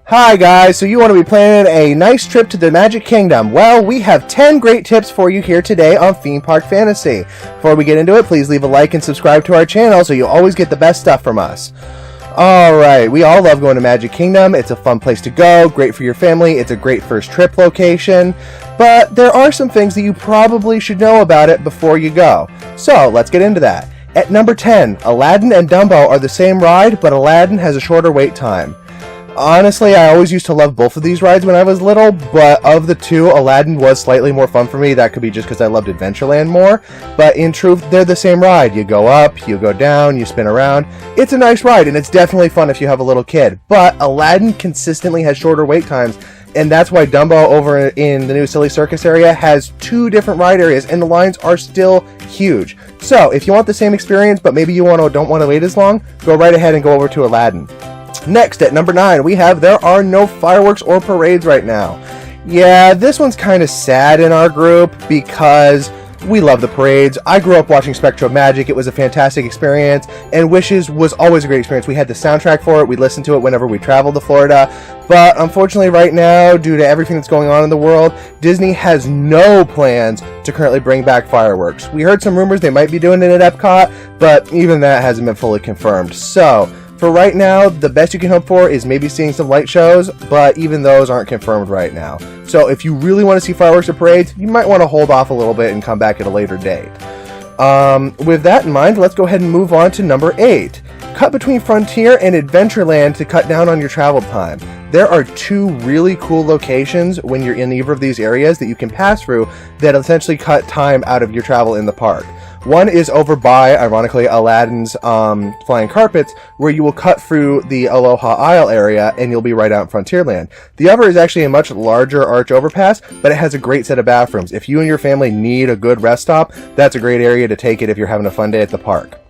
Hi guys, so you want to be planning a nice trip to the Magic Kingdom. Well, we have 10 great tips for you here today on Theme Park Fantasy. Before we get into it, please leave a like and subscribe to our channel so you'll always get the best stuff from us. Alright, we all love going to Magic Kingdom. It's a fun place to go, great for your family, it's a great first trip location. But there are some things that you probably should know about it before you go. So, let's get into that. At number 10, Aladdin and Dumbo are the same ride, but Aladdin has a shorter wait time. Honestly, I always used to love both of these rides when I was little, but of the two, Aladdin was slightly more fun for me. That could be just because I loved Adventureland more, but in truth, they're the same ride. You go up, you go down, you spin around. It's a nice ride, and it's definitely fun if you have a little kid, but Aladdin consistently has shorter wait times, and that's why Dumbo over in the new Silly Circus area has 2 different ride areas, and the lines are still huge. So, if you want the same experience, but maybe you don't want to wait as long, go right ahead and go over to Aladdin. Next, at number 9, we have there are no fireworks or parades right now. Yeah, this one's kind of sad in our group because we love the parades. I grew up watching Spectrum Magic. It was a fantastic experience, and Wishes was always a great experience. We had the soundtrack for it. We listened to it whenever we traveled to Florida. But unfortunately right now, due to everything that's going on in the world, Disney has no plans to currently bring back fireworks. We heard some rumors they might be doing it at Epcot, but even that hasn't been fully confirmed. So, for right now, the best you can hope for is maybe seeing some light shows, but even those aren't confirmed right now. So if you really want to see fireworks or parades, you might want to hold off a little bit and come back at a later date. With that in mind, let's go ahead and move on to number 8. Cut between Frontier and Adventureland to cut down on your travel time. There are 2 really cool locations when you're in either of these areas that you can pass through that essentially cut time out of your travel in the park. One is over by, ironically, Aladdin's Flying Carpets, where you will cut through the Aloha Isle area and you'll be right out in Frontierland. The other is actually a much larger arch overpass, but it has a great set of bathrooms. If you and your family need a good rest stop, that's a great area to take it if you're having a fun day at the park.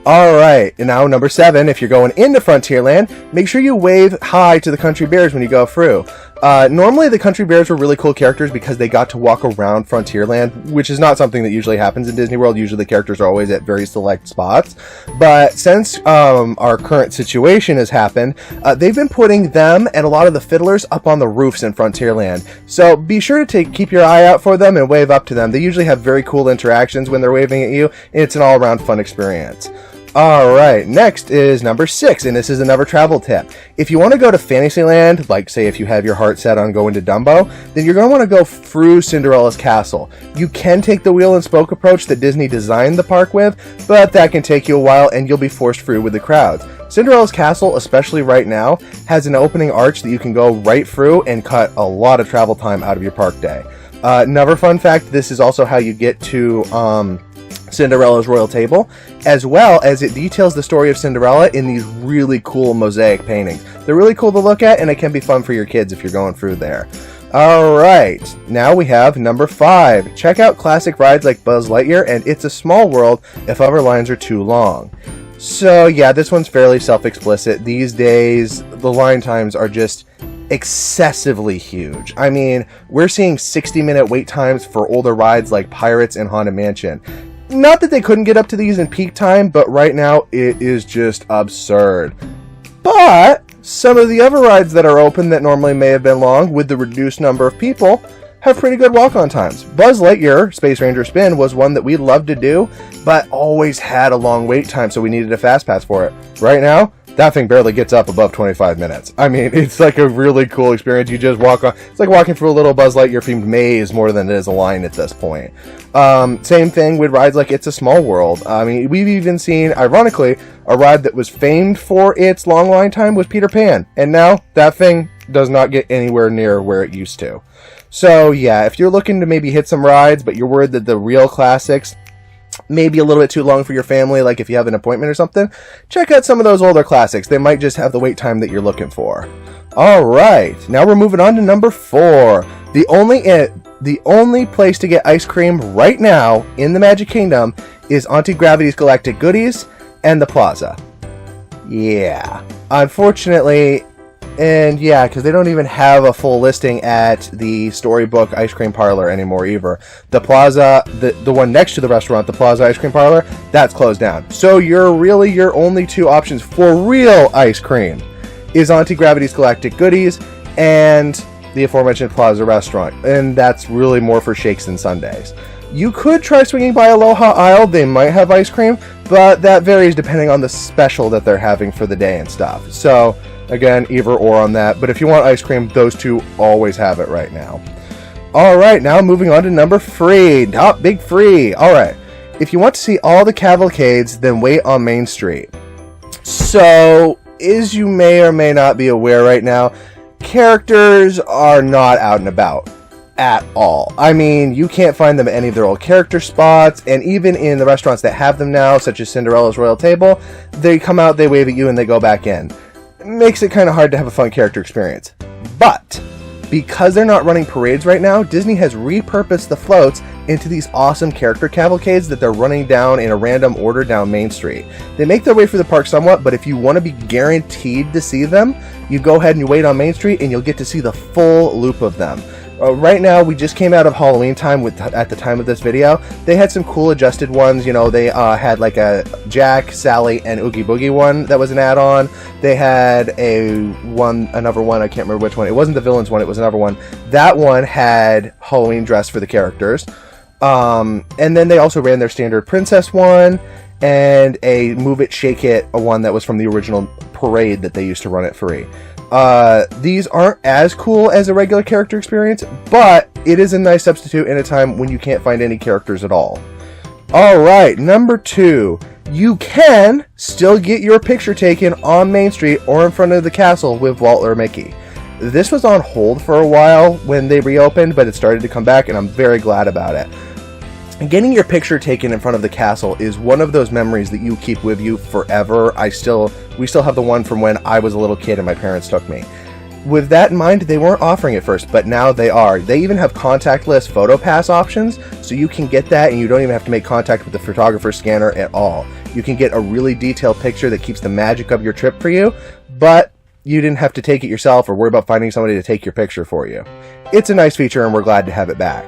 Alright, and now number 7, if you're going into Frontierland, make sure you wave hi to the Country Bears when you go through. Normally the Country Bears were really cool characters because they got to walk around Frontierland, which is not something that usually happens in Disney World. Usually the characters are always at very select spots. But since our current situation has happened, they've been putting them and a lot of the fiddlers up on the roofs in Frontierland. So be sure to keep your eye out for them and wave up to them. They usually have very cool interactions when they're waving at you, and it's an all-around fun experience. Alright, next is number 6, and this is another travel tip. If you want to go to Fantasyland, like say if you have your heart set on going to Dumbo, then you're going to want to go through Cinderella's castle. You can take the wheel and spoke approach that Disney designed the park with, but that can take you a while and you'll be forced through with the crowds. Cinderella's castle, especially right now, has an opening arch that you can go right through and cut a lot of travel time out of your park day. Another fun fact, this is also how you get to Cinderella's royal table, as well as it details the story of Cinderella in these really cool mosaic paintings. They're really cool to look at, and it can be fun for your kids if you're going through there. Alright, now we have number 5. Check out classic rides like Buzz Lightyear and It's a Small World if other lines are too long. So yeah, this one's fairly self-explicit. These days, the line times are just excessively huge. I mean, we're seeing 60-minute wait times for older rides like Pirates and Haunted Mansion. Not that they couldn't get up to these in peak time, but right now it is just absurd. But some of the other rides that are open that normally may have been long, with the reduced number of people, have pretty good walk-on times. Buzz Lightyear Space Ranger Spin was one that we loved to do, but always had a long wait time, so we needed a fast pass for it. Right now, that thing barely gets up above 25 minutes. I mean, it's like a really cool experience. You just walk on. It's like walking through a little Buzz Lightyear themed maze more than it is a line at this point. Same thing with rides like It's a Small World. I mean, we've even seen, ironically, a ride that was famed for its long line time was Peter Pan. And now that thing does not get anywhere near where it used to. So yeah, if you're looking to maybe hit some rides, but you're worried that the real classics maybe a little bit too long for your family, like if you have an appointment or something, check out some of those older classics. They might just have the wait time that you're looking for. Alright, now we're moving on to number 4. The only place to get ice cream right now in the Magic Kingdom is Auntie Gravity's Galactic Goodies and the Plaza. Yeah, unfortunately, and yeah, because they don't even have a full listing at the Storybook Ice Cream Parlor anymore either. The Plaza, the one next to the restaurant, the Plaza Ice Cream Parlor, that's closed down. So you're really your only 2 options for real ice cream is Auntie Gravity's Galactic Goodies and the aforementioned Plaza Restaurant, and that's really more for shakes than sundaes. You could try swinging by Aloha Isle. They might have ice cream, but that varies depending on the special that they're having for the day and stuff. So again, either or on that, but if you want ice cream, those two always have it right now. Alright, now moving on to number 3. Big 3. Alright, if you want to see all the cavalcades, then wait on Main Street. So, as you may or may not be aware right now, characters are not out and about at all. I mean, you can't find them at any of their old character spots, and even in the restaurants that have them now, such as Cinderella's Royal Table, they come out, they wave at you, and they go back in. It makes it kind of hard to have a fun character experience. But because they're not running parades right now, Disney has repurposed the floats into these awesome character cavalcades that they're running down in a random order down Main Street. They make their way through the park somewhat, but if you want to be guaranteed to see them, you go ahead and you wait on Main Street and you'll get to see the full loop of them. Right now, we just came out of Halloween time at the time of this video. They had some cool adjusted ones. You know, they had like a Jack, Sally, and Oogie Boogie one that was an add-on. They had another one, I can't remember which one. It wasn't the villains one, it was another one. That one had Halloween dress for the characters. And then they also ran their standard princess one and a Move It, Shake It, a one that was from the original parade that they used to run at free. These aren't as cool as a regular character experience, but it is a nice substitute in a time when you can't find any characters at all. Alright, number 2. You can still get your picture taken on Main Street or in front of the castle with Walt or Mickey. This was on hold for a while when they reopened, but it started to come back, and I'm very glad about it. Getting your picture taken in front of the castle is one of those memories that you keep with you forever. We still have the one from when I was a little kid and my parents took me. With that in mind, they weren't offering it first, but now they are. They even have contactless photo pass options, so you can get that and you don't even have to make contact with the photographer's scanner at all. You can get a really detailed picture that keeps the magic of your trip for you, but you didn't have to take it yourself or worry about finding somebody to take your picture for you. It's a nice feature and we're glad to have it back.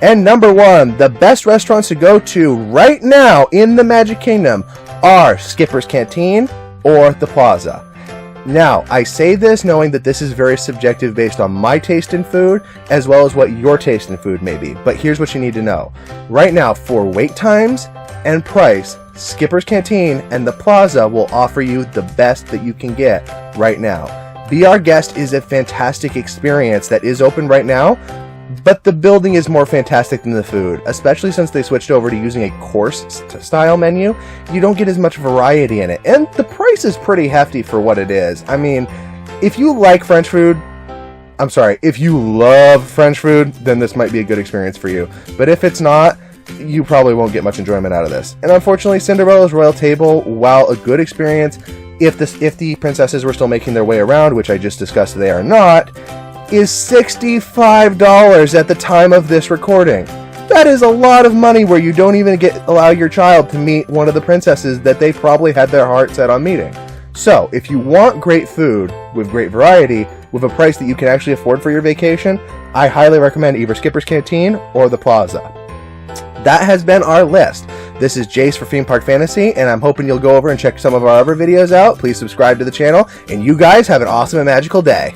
And number 1, the best restaurants to go to right now in the Magic Kingdom are Skipper's Canteen or the Plaza. Now, I say this knowing that this is very subjective based on my taste in food, as well as what your taste in food may be. But here's what you need to know. Right now, for wait times and price, Skipper's Canteen and the Plaza will offer you the best that you can get right now. Be Our Guest is a fantastic experience that is open right now, but the building is more fantastic than the food, especially since they switched over to using a course-style menu. You don't get as much variety in it, and the price is pretty hefty for what it is. I mean, if you like French food, if you love French food, then this might be a good experience for you. But if it's not, you probably won't get much enjoyment out of this. And unfortunately, Cinderella's Royal Table, while a good experience, if the princesses were still making their way around, which I just discussed they are not, is $65 at the time of this recording. That is a lot of money where you don't even allow your child to meet one of the princesses that they probably had their heart set on meeting. So, if you want great food with great variety, with a price that you can actually afford for your vacation, I highly recommend either Skipper's Canteen or the Plaza. That has been our list. This is Jace for Theme Park Fantasy, and I'm hoping you'll go over and check some of our other videos out. Please subscribe to the channel, and you guys have an awesome and magical day.